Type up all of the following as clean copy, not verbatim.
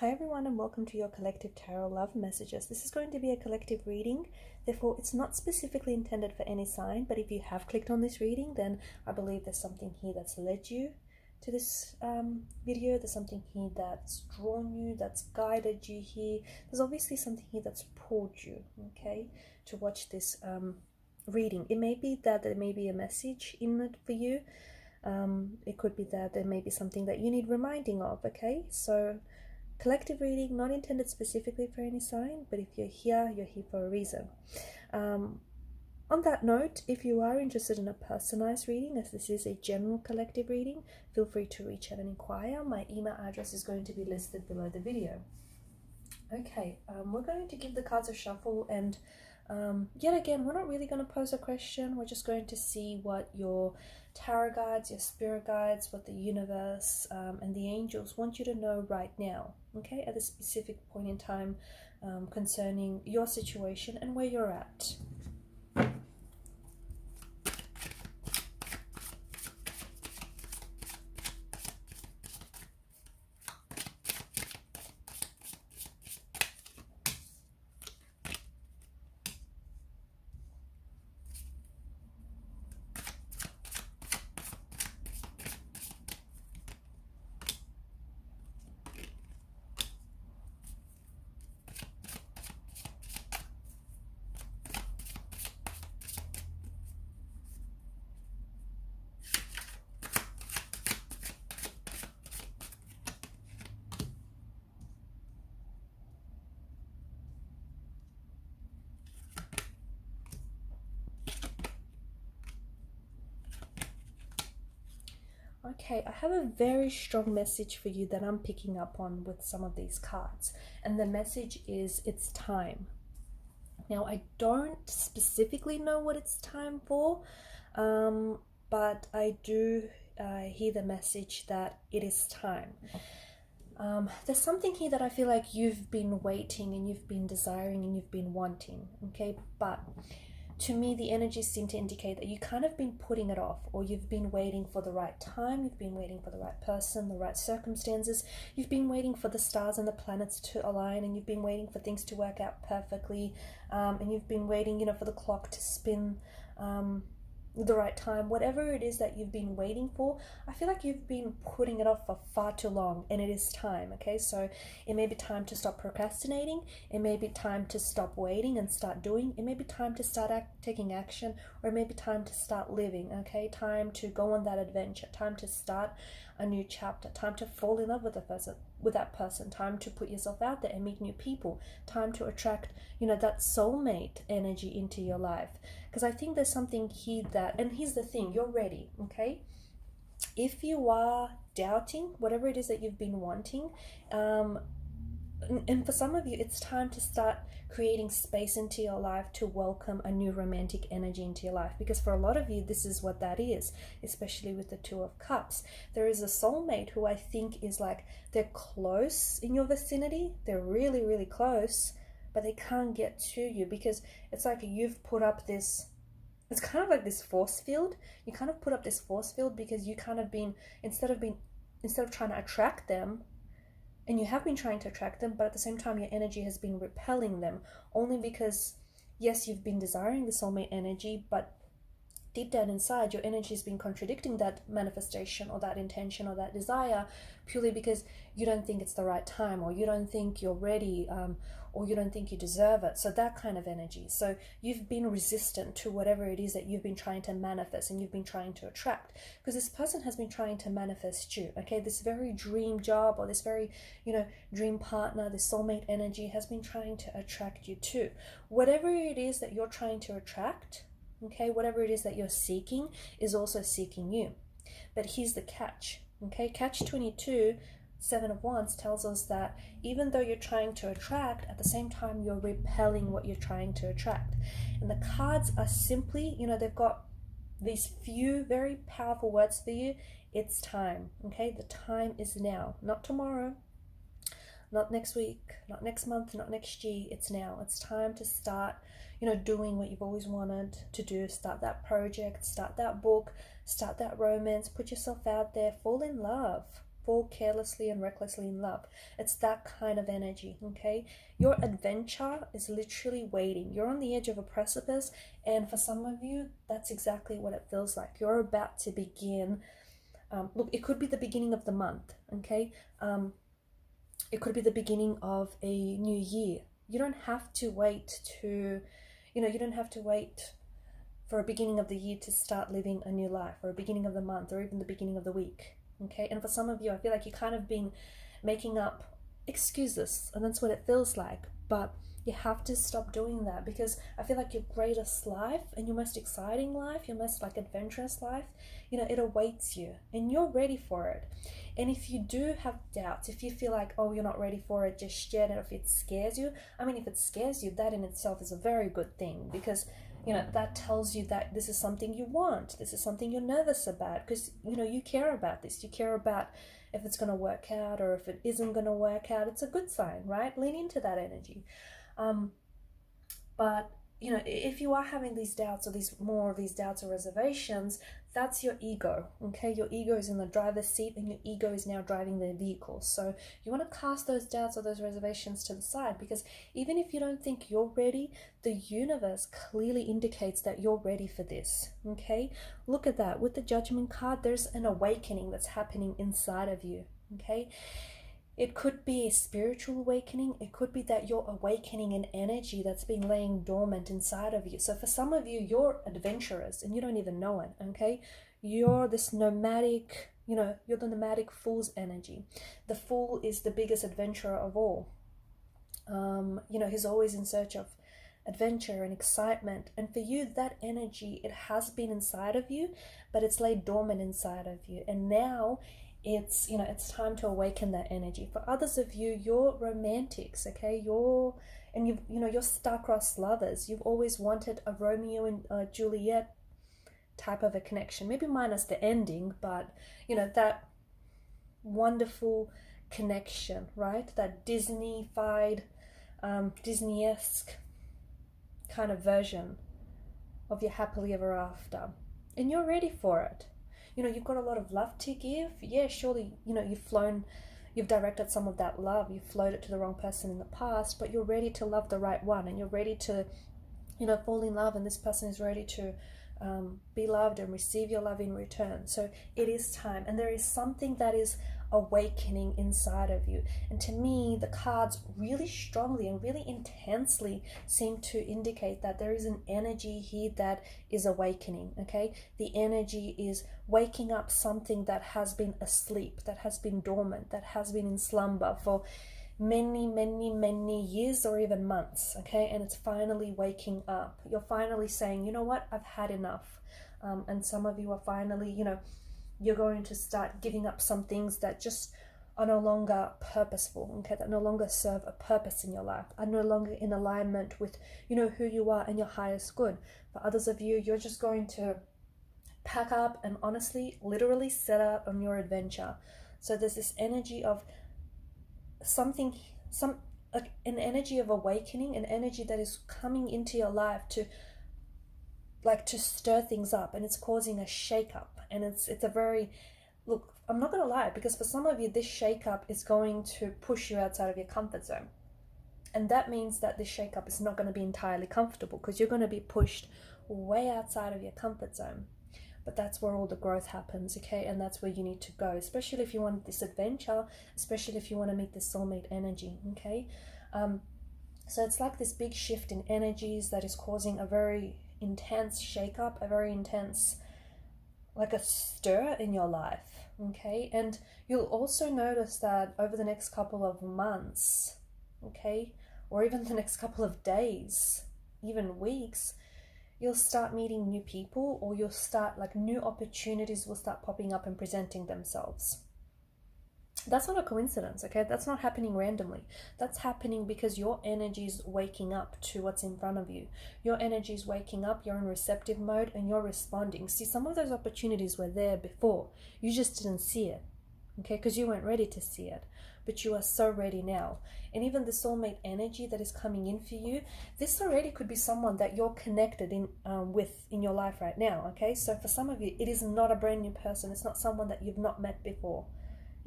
Hi everyone and welcome to your collective tarot love messages. This is going to be a collective reading, therefore it's not specifically intended for any sign, but if you have clicked on this reading, then I believe there's something here that's led you to this video. There's something here that's drawn you, that's guided you here. There's obviously something here that's pulled you, okay, to watch this reading. It may be that there may be a message in it for you. It could be that there may be something that you need reminding of, okay? So collective reading, not intended specifically for any sign, but if you're here for a reason. On that note, if you are interested in a personalized reading, as this is a general collective reading, feel free to reach out and inquire. My email address is going to be listed below the video. Okay, we're going to give the cards a shuffle, and yet again, we're not really going to pose a question. We're just going to see what your tarot guides, your spirit guides, what the universe and the angels want you to know right now, okay, at a specific point in time concerning your situation and where you're at. Okay, I have a very strong message for you that I'm picking up on with some of these cards. And the message is, it's time. Now, I don't specifically know what it's time for, but I do hear the message that it is time. There's something here that I feel like you've been waiting and you've been desiring and you've been wanting, okay? But to me, the energies seem to indicate that you kind of been putting it off, or you've been waiting for the right time, you've been waiting for the right person, the right circumstances, you've been waiting for the stars and the planets to align, and you've been waiting for things to work out perfectly, and you've been waiting, you know, for the clock to spin the right time. Whatever it is that you've been waiting for, I feel like you've been putting it off for far too long, and it is time, okay? So it may be time to stop procrastinating, it may be time to stop waiting and start doing, it may be time to start taking action, or it may be time to start living, okay? Time to go on that adventure, time to start a new chapter, time to fall in love with that person, time to put yourself out there and meet new people, time to attract, you know, that soulmate energy into your life. Because I think there's something here that, and here's the thing, you're ready, okay? If you are doubting whatever it is that you've been wanting, and for some of you, it's time to start creating space into your life to welcome a new romantic energy into your life. Because for a lot of you, this is what that is, especially with the Two of Cups. There is a soulmate who I think is like, they're close in your vicinity. They're really, really close, but they can't get to you because it's like you've put up this, it's kind of like this force field. You kind of put up this force field because you kind of been, instead of trying to attract them, and you have been trying to attract them, but at the same time your energy has been repelling them, only because yes, you've been desiring the soulmate energy, but deep down inside your energy has been contradicting that manifestation or that intention or that desire, purely because you don't think it's the right time, or you don't think you're ready, or you don't think you deserve it. So that kind of energy. So you've been resistant to whatever it is that you've been trying to manifest and you've been trying to attract, because this person has been trying to manifest you, okay? This very dream job, or this very, you know, dream partner, this soulmate energy has been trying to attract you too. Whatever it is that you're trying to attract, okay, whatever it is that you're seeking is also seeking you. But here's the catch, okay? Catch 22, Seven of Wands tells us that even though you're trying to attract, at the same time you're repelling what you're trying to attract. And the cards are simply, you know, they've got these few very powerful words for you. It's time, okay? The time is now, not tomorrow, not next week, not next month, not next year. It's now. It's time to start, you know, doing what you've always wanted to do. Start that project, start that book, start that romance, put yourself out there, fall in love. fall carelessly and recklessly in love. It's that kind of energy, okay? Your adventure is literally waiting. You're on the edge of a precipice, and for some of you, that's exactly what it feels like. You're about to begin. Look, it could be the beginning of the month, okay? It could be the beginning of a new year. You don't have to wait to, you don't have to wait for a beginning of the year to start living a new life, or a beginning of the month, or even the beginning of the week, okay? And for some of you, I feel like you've kind of been making up excuses, and that's what it feels like. But you have to stop doing that, because I feel like your greatest life and your most exciting life, your most like adventurous life, it awaits you, and you're ready for it. And if you do have doubts, if you feel like, oh, you're not ready for it just yet, and if it scares you, I mean, if it scares you, that in itself is a very good thing, because that tells you that this is something you want, this is something you're nervous about, because you care about this, you care about if it's going to work out or if it isn't going to work out. It's a good sign, right? Lean into that energy. But if you are having these doubts, or more of these doubts or reservations, that's your ego, okay? Your ego is in the driver's seat, and your ego is now driving the vehicle. So you want to cast those doubts or those reservations to the side, because even if you don't think you're ready, the universe clearly indicates that you're ready for this, okay? Look at that. With the Judgment card, there's an awakening that's happening inside of you, okay? It could be a spiritual awakening. It could be that you're awakening an energy that's been laying dormant inside of you. So for some of you, you're adventurous and you don't even know it, okay? You're this nomadic, you're the nomadic fool's energy. The fool is the biggest adventurer of all. He's always in search of adventure and excitement. And for you, that energy, it has been inside of you, but it's laid dormant inside of you. And now it's time to awaken that energy. For others of you, you're romantics, okay? You're star-crossed lovers. You've always wanted a Romeo and Juliet type of a connection, maybe minus the ending, but that wonderful connection, right? That Disney-fied, Disney-esque kind of version of your happily ever after, and you're ready for it. You've got a lot of love to give. Yeah, surely, you've directed some of that love. You've flowed it to the wrong person in the past, but you're ready to love the right one, and you're ready to, fall in love, and this person is ready to be loved and receive your love in return. So it is time, and there is something that is awakening inside of you. And to me, the cards really strongly and really intensely seem to indicate that there is an energy here that is awakening, okay? The energy is waking up something that has been asleep, that has been dormant, that has been in slumber for many, many, many years or even months, okay? And it's finally waking up. You're finally saying, you know what, I've had enough. And some of you are finally, you're going to start giving up some things that just are no longer purposeful, okay, that no longer serve a purpose in your life, are no longer in alignment with, who you are and your highest good. For others of you, you're just going to pack up and honestly, literally set out on your adventure. So there's this energy of an energy of awakening, an energy that is coming into your life to stir things up, and it's causing a shake-up. And it's a very, look, I'm not going to lie, because for some of you, this shake-up is going to push you outside of your comfort zone. And that means that this shake-up is not going to be entirely comfortable, because you're going to be pushed way outside of your comfort zone. But that's where all the growth happens, okay? And that's where you need to go, especially if you want this adventure, especially if you want to meet this soulmate energy, okay? So it's like this big shift in energies that is causing a very intense shake-up, a very intense, like a stir in your life, okay? And you'll also notice that over the next couple of months, okay, or even the next couple of days, even weeks, you'll start meeting new people, or you'll start, new opportunities will start popping up and presenting themselves. That's not a coincidence, okay? That's not happening randomly. That's happening because your energy is waking up to what's in front of you. Your energy is waking up, you're in receptive mode, and you're responding. See, some of those opportunities were there before. You just didn't see it, okay? Because you weren't ready to see it. But you are so ready now. And even the soulmate energy that is coming in for you, this already could be someone that you're connected with in your life right now, okay? So for some of you, it is not a brand new person. It's not someone that you've not met before.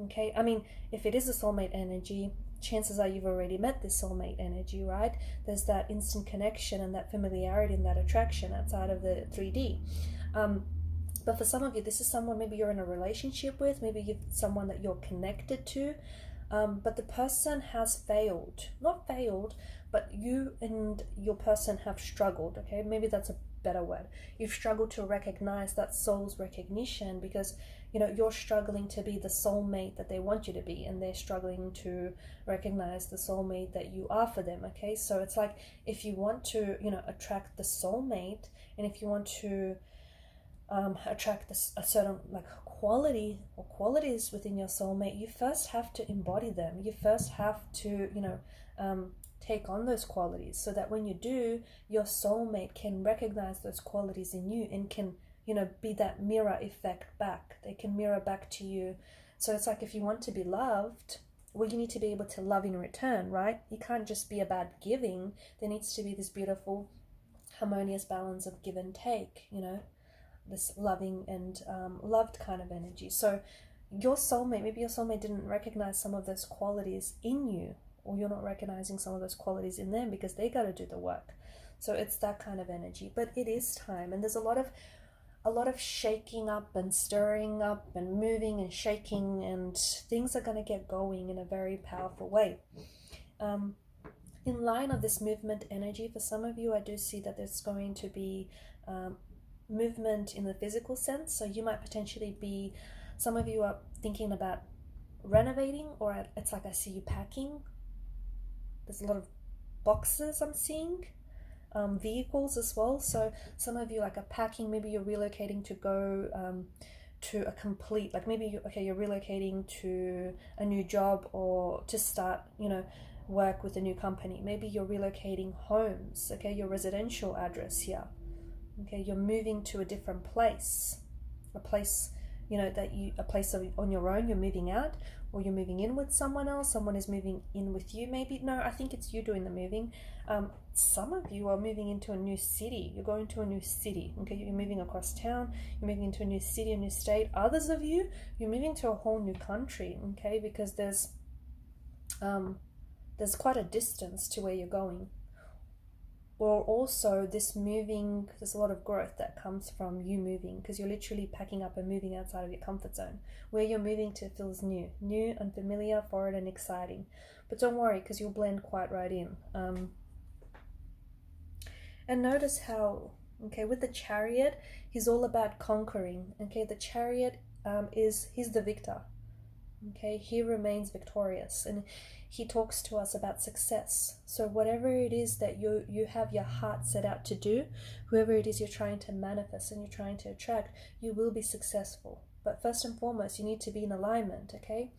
Okay, I mean, if it is a soulmate energy, chances are you've already met this soulmate energy, right? There's that instant connection and that familiarity and that attraction outside of the 3D. But for some of you, this is someone maybe you're in a relationship with, maybe you've someone that you're connected to, but the person has failed. Not failed, but you and your person have struggled, okay? Maybe that's a better word. You've struggled to recognize that soul's recognition because, you know, you're struggling to be the soulmate that they want you to be, and they're struggling to recognize the soulmate that you are for them, okay? So it's like, if you want to, you know, attract the soulmate, and if you want to attract a certain like quality or qualities within your soulmate, you first have to embody them. You first have to, you know, take on those qualities, so that when you do, your soulmate can recognize those qualities in you and can, you know, be that mirror effect back. They can mirror back to you. So it's like, if you want to be loved, well, you need to be able to love in return, right? You can't just be about giving. There needs to be this beautiful harmonious balance of give and take, you know, this loving and loved kind of energy. So your soulmate, maybe your soulmate didn't recognize some of those qualities in you, or you're not recognizing some of those qualities in them because they got to do the work. So it's that kind of energy. But it is time, and there's a lot of shaking up and stirring up and moving and shaking, and things are going to get going in a very powerful way. In line of this movement energy, for some of you, I do see that there's going to be movement in the physical sense. So you might potentially be, some of you are thinking about renovating, or it's like I see you packing. There's a lot of boxes I'm seeing, vehicles as well. So some of you like are packing, maybe you're relocating to go to a complete, like maybe you're relocating to a new job, or to start, you know, work with a new company. Maybe you're relocating homes, okay, your residential address here. Okay, you're moving to a different place, a place, you know, a place on your own, you're moving out, or you're moving in with someone else, someone is moving in with you maybe. No, I think it's you doing the moving. Some of you are moving into a new city, you're going to a new city, okay, you're moving across town, you're moving into a new city, a new state. Others of you, you're moving to a whole new country, okay, because there's quite a distance to where you're going. Or also this moving, there's a lot of growth that comes from you moving, because you're literally packing up and moving outside of your comfort zone. Where you're moving to feels new, unfamiliar, foreign and exciting. But don't worry, because you'll blend quite right in. And notice how, okay, with the Chariot, he's all about conquering. Okay, the Chariot he's the victor. Okay, he remains victorious, and he talks to us about success. So whatever it is that you have your heart set out to do, whoever it is you're trying to manifest and you're trying to attract, you will be successful. But first and foremost, you need to be in alignment, okay?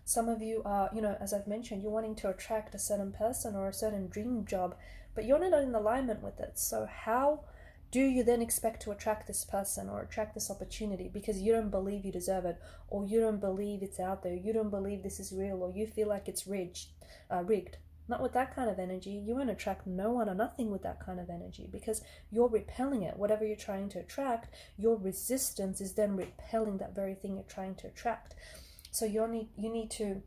Some of you are, you know, as I've mentioned, you're wanting to attract a certain person or a certain dream job, but you're not in alignment with it. So how do you then expect to attract this person or attract this opportunity, because you don't believe you deserve it, or you don't believe it's out there, you don't believe this is real, or you feel like it's rigged? Not with that kind of energy. You won't attract no one or nothing with that kind of energy, because you're repelling it. Whatever you're trying to attract, your resistance is then repelling that very thing you're trying to attract. So you need to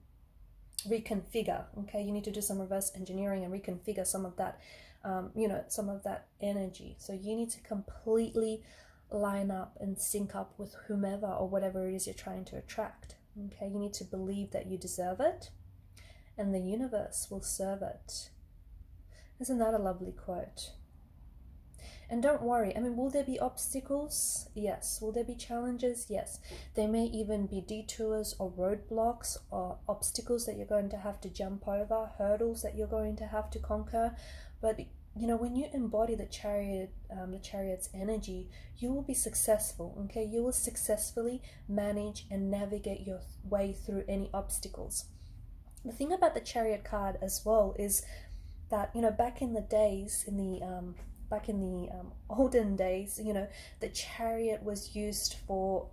reconfigure, okay? You need to do some reverse engineering and reconfigure some of that some of that energy. So you need to completely line up and sync up with whomever or whatever it is you're trying to attract. Okay, you need to believe that you deserve it, and the universe will serve it. Isn't that a lovely quote? And don't worry, I mean, will there be obstacles? Yes. Will there be challenges? Yes. There may even be detours or roadblocks or obstacles that you're going to have to jump over, hurdles that you're going to have to conquer. But you know, when you embody the chariot's energy, you will be successful, okay? You will successfully manage and navigate your way through any obstacles. The thing about the chariot card as well is that, you know, back in the days, in the olden days, you know, the chariot was used for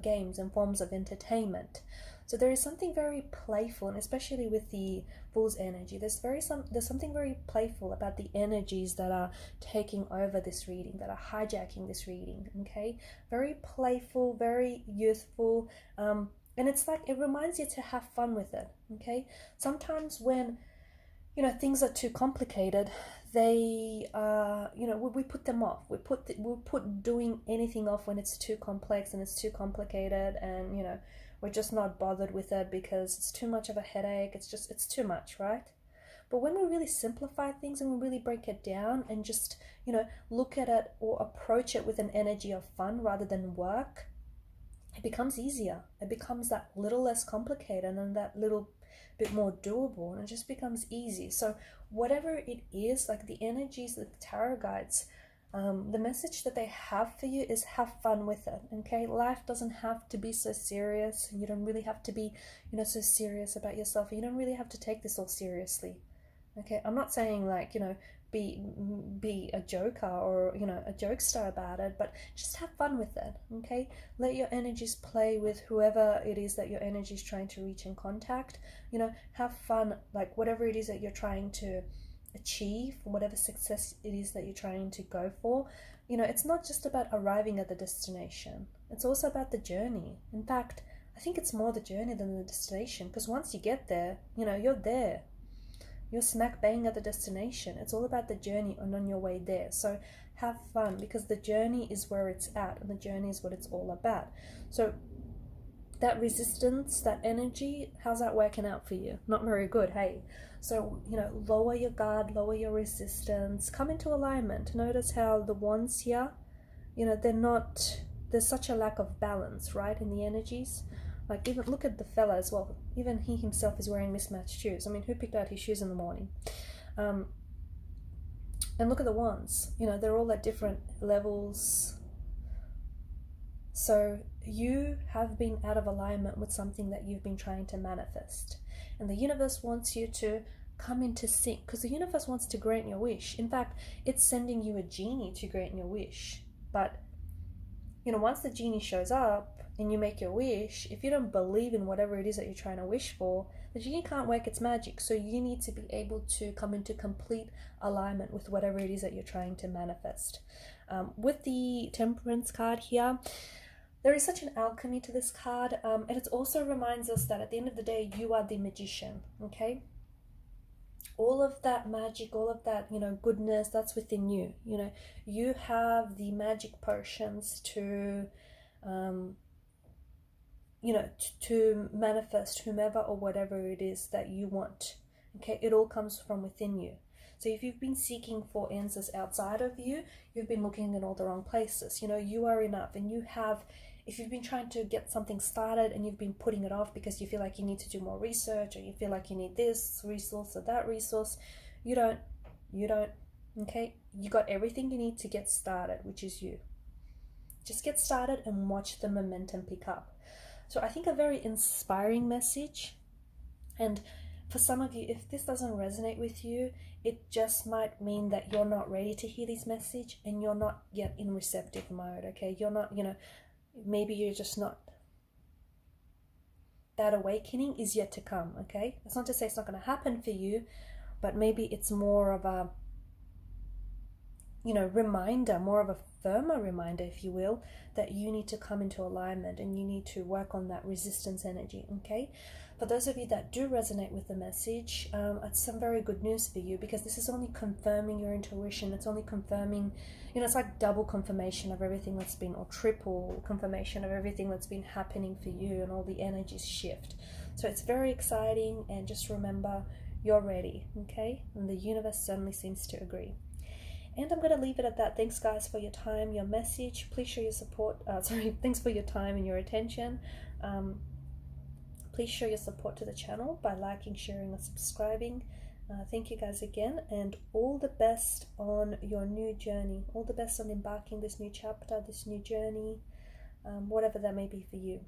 games and forms of entertainment. So there is something very playful, and especially with the Fool's energy, there's something very playful about the energies that are taking over this reading, that are hijacking this reading, okay? Very playful, very youthful, and And it's like, it reminds you to have fun with it, okay? Sometimes when, you know, things are too complicated, they, you know, we put them off. We put doing anything off when it's too complex and it's too complicated, and, you know, we're just not bothered with it because it's too much of a headache. It's too much, right? But when we really simplify things and we really break it down and just, you know, look at it or approach it with an energy of fun rather than work, it becomes easier. It becomes that little less complicated and that little bit more doable, and it just becomes easy. So whatever it is, like the energies, the tarot guides, the message that they have for you is have fun with it, okay? Life doesn't have to be so serious, and you don't really have to be, you know, so serious about yourself. You don't really have to take this all seriously, okay? I'm not saying, like, you know, be a joker or, you know, a jokester about it, but just have fun with it, okay? Let your energies play with whoever it is that your energy is trying to reach and contact. You know, have fun, like whatever it is that you're trying to achieve, whatever success it is that you're trying to go for. You know, it's not just about arriving at the destination, it's also about the journey. In fact, I think it's more the journey than the destination, because once you get there, you know, you're there. You're smack bang at the destination. It's all about the journey and on your way there. So have fun, because the journey is where it's at, and the journey is what it's all about. So that resistance, that energy, how's that working out for you? Not very good, hey? So, you know, lower your guard, lower your resistance, come into alignment. Notice how the wands here, you know, there's such a lack of balance, right, in the energies. Like, even look at the fella as well. Even he himself is wearing mismatched shoes. I mean, who picked out his shoes in the morning? And look at the wands. You know, they're all at different levels. So you have been out of alignment with something that you've been trying to manifest. And the universe wants you to come into sync, because the universe wants to grant your wish. In fact, it's sending you a genie to grant your wish. But, you know, once the genie shows up and you make your wish, if you don't believe in whatever it is that you're trying to wish for, the genie can't work its magic. So you need to be able to come into complete alignment with whatever it is that you're trying to manifest. With the Temperance card here, there is such an alchemy to this card, and it also reminds us that at the end of the day, you are the magician, okay? All of that magic, all of that, you know, goodness, that's within you. You know, you have the magic potions to, you know, to manifest whomever or whatever it is that you want, okay? It all comes from within you. So if you've been seeking for answers outside of you, you've been looking in all the wrong places. You know, you are enough, and you have, if you've been trying to get something started and you've been putting it off because you feel like you need to do more research, or you feel like you need this resource or that resource, you don't, okay? You got everything you need to get started, which is you. Just get started and watch the momentum pick up. So I think a very inspiring message. And for some of you, if this doesn't resonate with you, it just might mean that you're not ready to hear this message and you're not yet in receptive mode, okay? You're not, you know, maybe you're just not, that awakening is yet to come, okay? That's not to say it's not going to happen for you, but maybe it's more of a, you know, reminder, more of a firmer reminder, if you will, that you need to come into alignment and you need to work on that resistance energy, okay? For those of you that do resonate with the message, it's some very good news for you, because this is only confirming your intuition. It's only confirming, you know, it's like double confirmation of everything that's been, or triple confirmation of everything that's been happening for you, and all the energies shift. So it's very exciting, and just remember, you're ready, okay? And the universe certainly seems to agree. And I'm going to leave it at that. Thanks, guys, for your time, your message. Please show your support. Thanks for your time and your attention. Please show your support to the channel by liking, sharing, or subscribing. Thank you, guys, again. And all the best on your new journey. All the best on embarking this new chapter, this new journey, whatever that may be for you.